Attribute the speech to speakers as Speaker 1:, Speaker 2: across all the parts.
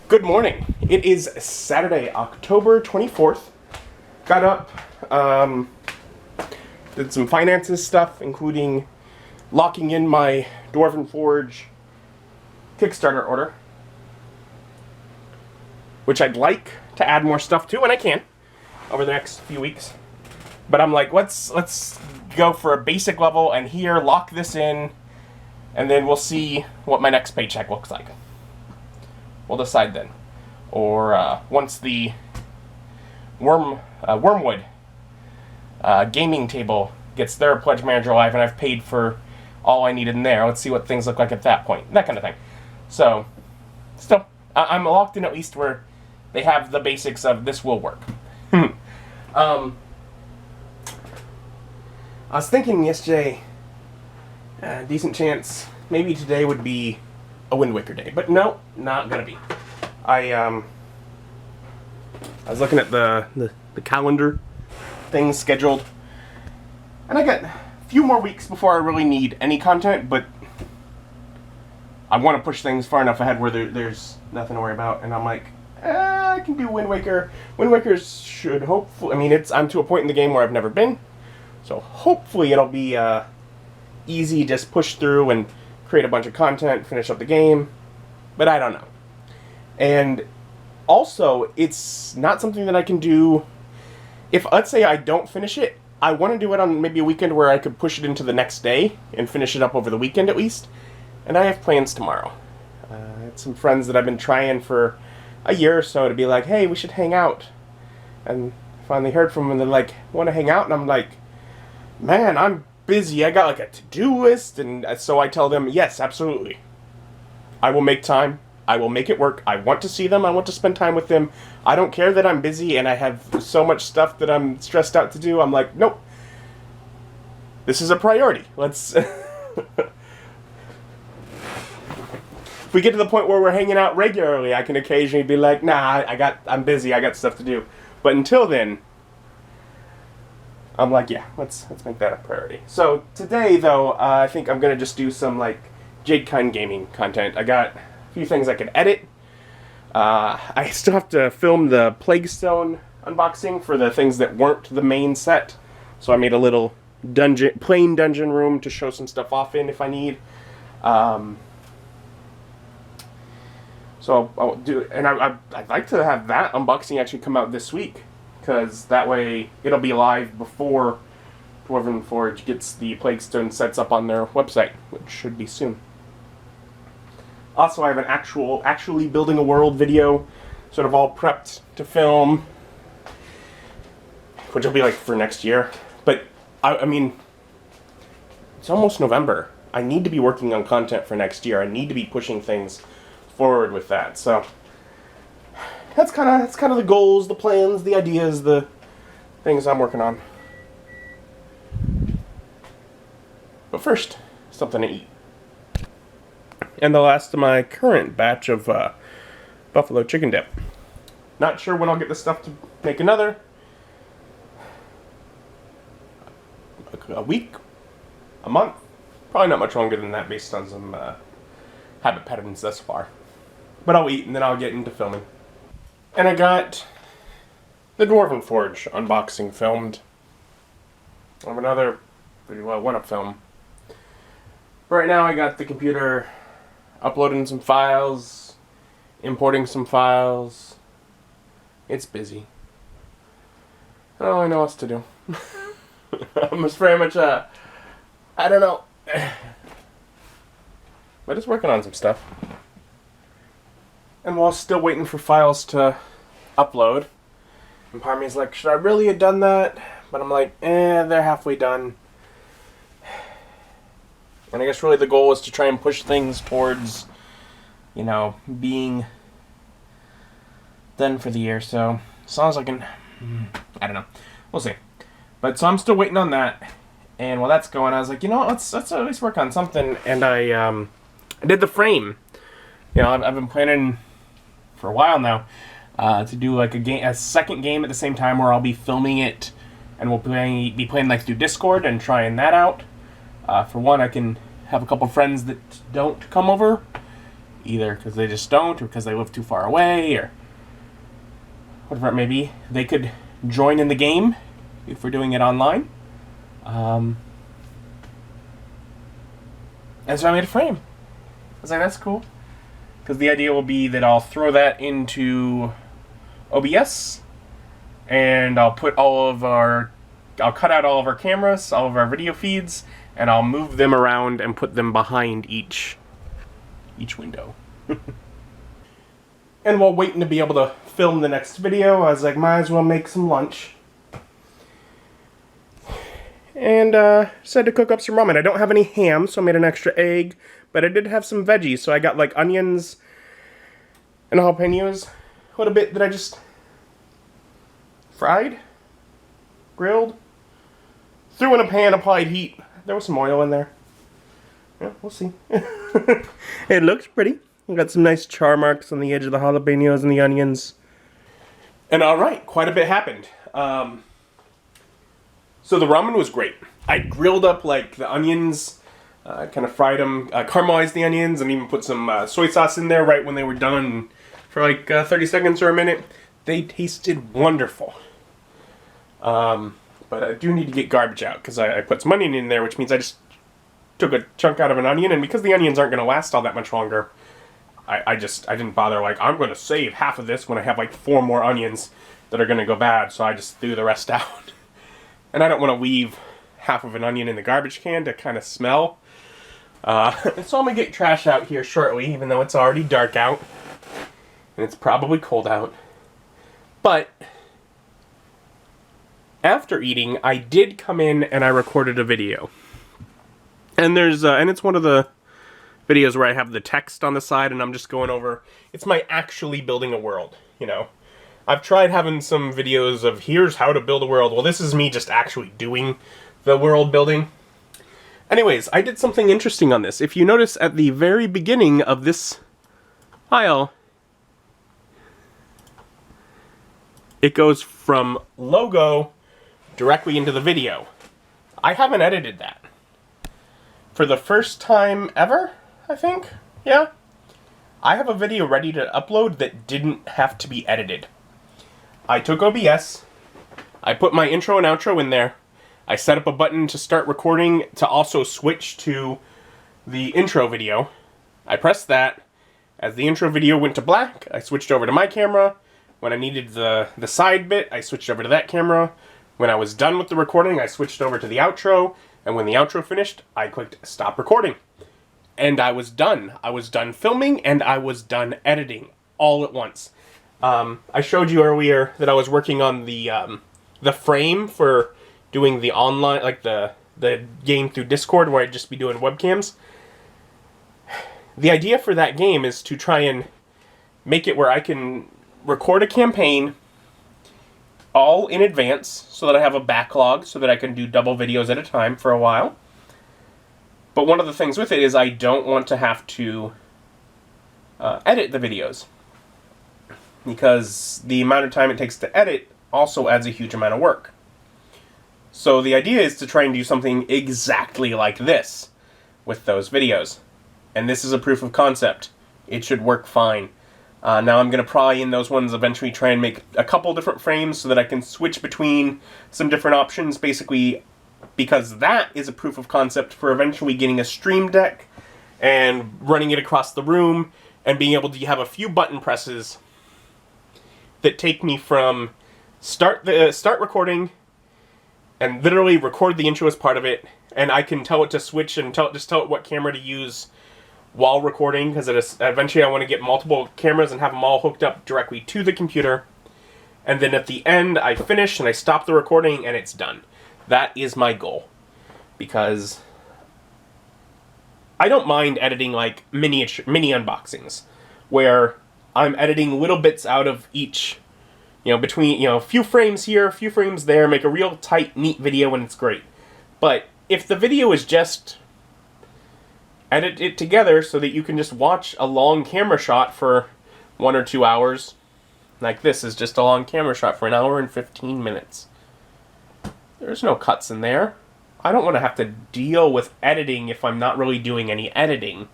Speaker 1: Good morning. It is Saturday, October 24th. Got up, did some finances stuff, including locking in my Dwarven Forge Kickstarter order, which I'd like to add more stuff to, and I can, over the next few weeks. But I'm like, let's go for a basic level, and here, lock this in, and then we'll see what my next paycheck looks like. We'll decide then. Or once the Wormwood gaming table gets their pledge manager live and I've paid for all I needed in there, let's see what things look like at that point. That kind of thing. So, still, I'm locked in at least where they have the basics of this will work. I was thinking yesterday, decent chance, maybe today would be a Wind Waker day, but no, not gonna be. I was looking at the calendar things scheduled, and I got a few more weeks before I really need any content, but I want to push things far enough ahead where there's nothing to worry about, and I'm like, I can do Wind Waker. Wind Waker should hopefully, I'm to a point in the game where I've never been, so hopefully it'll be easy, just push through and create a bunch of content, finish up the game, but I don't know. And also, it's not something that I can do, if, let's say I don't finish it, I want to do it on maybe a weekend where I could push it into the next day and finish it up over the weekend at least, and I have plans tomorrow. I had some friends that I've been trying for a year or so to be like, hey, we should hang out, and finally heard from them, and they're like, want to hang out? And I'm like, man, I'm busy, I got like a to-do list, and so I tell them, yes, absolutely. I will make time. I will make it work. I want to see them. I want to spend time with them. I don't care that I'm busy and I have so much stuff that I'm stressed out to do. I'm like, nope. This is a priority. Let's... If we get to the point where we're hanging out regularly, I can occasionally be like, nah, I'm busy. I got stuff to do. But until then, I'm like, yeah, let's make that a priority. So today, though, I think I'm going to just do some, like, Jadekine gaming content. I got a few things I can edit. I still have to film the Plaguestone unboxing for the things that weren't the main set. So I made a little plain dungeon room to show some stuff off in if I need. So I'll do it. And I'd like to have that unboxing actually come out this week, because that way it'll be live before Dwarven Forge gets the Plaguestone sets up on their website, which should be soon. Also, I have an actually building a world video, sort of all prepped to film, which will be like for next year. But, I mean, it's almost November. I need to be working on content for next year. I need to be pushing things forward with that. So, that's kind of the goals, the plans, the ideas, the things I'm working on. But first, something to eat. And the last of my current batch of buffalo chicken dip. Not sure when I'll get the stuff to make another. A week? A month? Probably not much longer than that based on some habit patterns thus far. But I'll eat and then I'll get into filming. And I got the Dwarven Forge unboxing filmed. I have another video I want to film. Right now I got the computer uploading some files, importing some files. It's busy. I don't really know what to do. I'm just very much, I don't know. But just working on some stuff. And while still waiting for files to upload, and part of me is like, should I really have done that? But I'm like, they're halfway done. And I guess really the goal is to try and push things towards, being done for the year. So, as long as I can, I don't know. We'll see. But, so I'm still waiting on that. And while that's going, I was like, let's at least work on something. And I did the frame. I've been planning for a while now to do like a second game at the same time where I'll be filming it. And we'll be playing like through Discord and trying that out. For one, I can have a couple friends that don't come over either because they just don't, or because they live too far away, or whatever it may be. They could join in the game if we're doing it online. And so I made a frame. I was like, that's cool. Because the idea will be that I'll throw that into OBS, and I'll cut out all of our cameras, all of our video feeds, and I'll move them around and put them behind each window. And while waiting to be able to film the next video, I was like, might as well make some lunch. And decided to cook up some ramen. I don't have any ham, so I made an extra egg, but I did have some veggies, so I got like onions and jalapenos, a little bit that I just fried, grilled, threw in a pan, applied heat. There was some oil in there. Yeah, we'll see. It looks pretty. We got some nice char marks on the edge of the jalapenos and the onions. And alright, quite a bit happened. So the ramen was great. I grilled up like the onions, kind of fried them, caramelized the onions, and even put some soy sauce in there right when they were done for like 30 seconds or a minute. They tasted wonderful. But I do need to get garbage out because I put some onion in there, which means I just took a chunk out of an onion, and because the onions aren't going to last all that much longer, I didn't bother, like, I'm going to save half of this when I have like 4 more onions that are going to go bad, so I just threw the rest out. And I don't want to leave half of an onion in the garbage can to kind of smell. So I'm going to get trash out here shortly, even though it's already dark out. And it's probably cold out. But after eating, I did come in and I recorded a video. And and it's one of the videos where I have the text on the side and I'm just going over, it's my actually building a world, you know. I've tried having some videos of here's how to build a world. Well, this is me just actually doing the world building. Anyways, I did something interesting on this. If you notice at the very beginning of this file, it goes from logo directly into the video. I haven't edited that. For the first time ever, I think? Yeah. I have a video ready to upload that didn't have to be edited. I took OBS, I put my intro and outro in there, I set up a button to start recording to also switch to the intro video. I pressed that. As the intro video went to black, I switched over to my camera. When I needed the side bit, I switched over to that camera. When I was done with the recording, I switched over to the outro. And when the outro finished, I clicked stop recording. And I was done. I was done filming and I was done editing all at once. I showed you earlier that I was working on the frame for doing the online, like the game through Discord where I'd just be doing webcams. The idea for that game is to try and make it where I can record a campaign all in advance so that I have a backlog so that I can do double videos at a time for a while. But one of the things with it is I don't want to have to edit the videos, because the amount of time it takes to edit also adds a huge amount of work. So the idea is to try and do something exactly like this with those videos. And this is a proof of concept. It should work fine. Now I'm going to probably in those ones eventually try and make a couple different frames so that I can switch between some different options, basically because that is a proof of concept for eventually getting a Stream Deck and running it across the room and being able to have a few button presses that take me from start recording and literally record the intro as part of it, and I can tell it to switch and tell it what camera to use while recording, because eventually I want to get multiple cameras and have them all hooked up directly to the computer. And then at the end, I finish and I stop the recording and it's done. That is my goal, because I don't mind editing like mini unboxings, where I'm editing little bits out of each, between, a few frames here, a few frames there, make a real tight, neat video, and it's great. But if the video is just edit it together so that you can just watch a long camera shot for 1 or 2 hours, like this is just a long camera shot for 1 hour and 15 minutes. There's no cuts in there. I don't want to have to deal with editing if I'm not really doing any editing.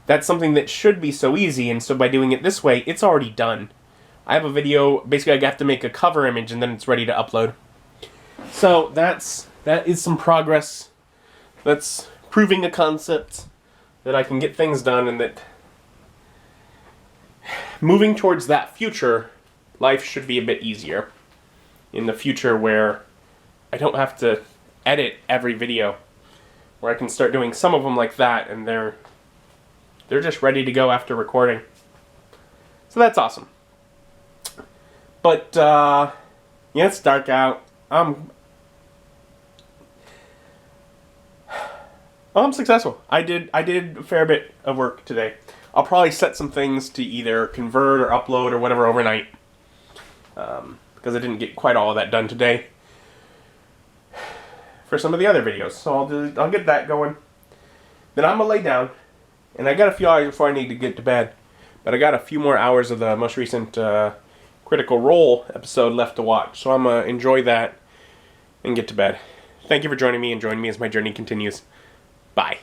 Speaker 1: that's something that should be so easy, and so by doing it this way, it's already done. I have a video, basically I have to make a cover image and then it's ready to upload. So that is some progress. That's proving a concept that I can get things done, and that moving towards that future, life should be a bit easier. In the future where I don't have to edit every video, where I can start doing some of them like that, and they're just ready to go after recording. So that's awesome. But yeah, it's dark out. I'm successful. I did a fair bit of work today. I'll probably set some things to either convert or upload or whatever overnight, because I didn't get quite all of that done today for some of the other videos. So I'll get that going. Then I'm gonna lay down, and I got a few hours before I need to get to bed, but I got a few more hours of the most recent Critical Role episode left to watch. So I'm gonna enjoy that and get to bed. Thank you for joining me, and join me as my journey continues. Bye.